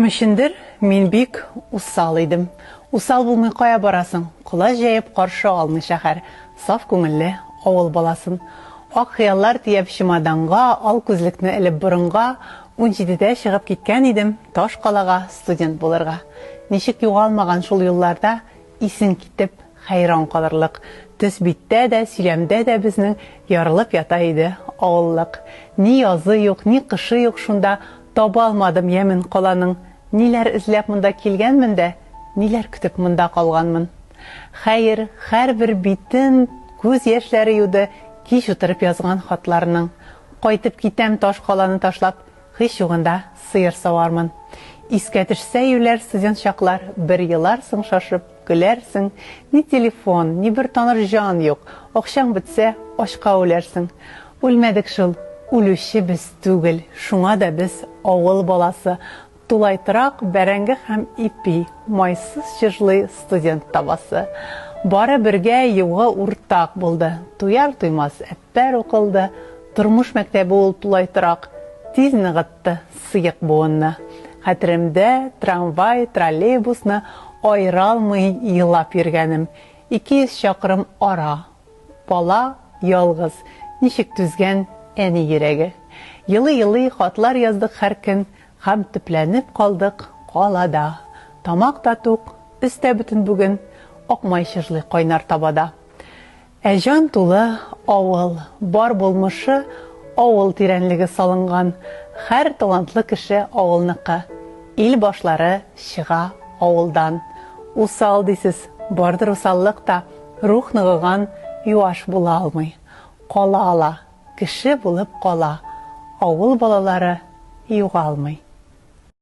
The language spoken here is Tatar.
Кем өчендер мин бик усал идем. Усал булмый кая барасың? Кула җәеп каршы алмый шәһәр. Саф күңелле авыл баласын. Ак хыяллар тиеп чемоданга, ал күзлекне элеп борынга, 17дә чыгып киткән идем Таш калага студент булырга. Ничек югалмаган шул юлларда исең китеп хәйран калырлык. Төс биттә дә, сөйләмдә дә безнең ярылып ята иде авыллык. Ни язы юк, ни кышы юк шунда, таба алмадым ямен каланың. Ниләр эзләп монда килгәнмен дә, ниләр көтеп монда калганмын. Хәер, һәрбер битен күз яшьләре юды кич утырып язган хатларның. Кайтып китәм Таш каланы ташлап, һич югында сыер савармын. Искә төшсә юләр студент чаклар, бер еларсың шашып, көләрсең. Ни телефон, ни бер таныр җан юк. Акчаң бетсә, ашка үләрсең. Үлмәдек шул, үлүче без түгел. Шуңа да без авыл баласы. Тулайтырак бәрәңге һәм ипи, майсыз җырлый студент табасы. Бары бергә юлга уртак булды. Туяр-туймас әппәр укылды. Тормыш мәктәбе ул тулайтырак. Тиз ныгытты сыек буынны. Хәтеремдә трамвай, троллейбусны айралмый елап йөргәнем. 200 чакрым ара. Бала ялгыз, ничек түзгән әни йөрәге. Йылы-йылы хатлар яздык һәр көн, һәм төпләнеп калдык калада. Тамак та тук, өстә бөтен бүген, акмай чыжлый кайнар табада. Ә җан тулы авыл, бар булмышы авыл тирәнлеге салынган. Һәр талантлы кеше авылныкы. Ил башлары чыга авылдан. Усал дисез, бардыр усаллык та, рух ныгыган юаш була алмый. Кала ала, кеше булып кала. Авыл балалары югалмый.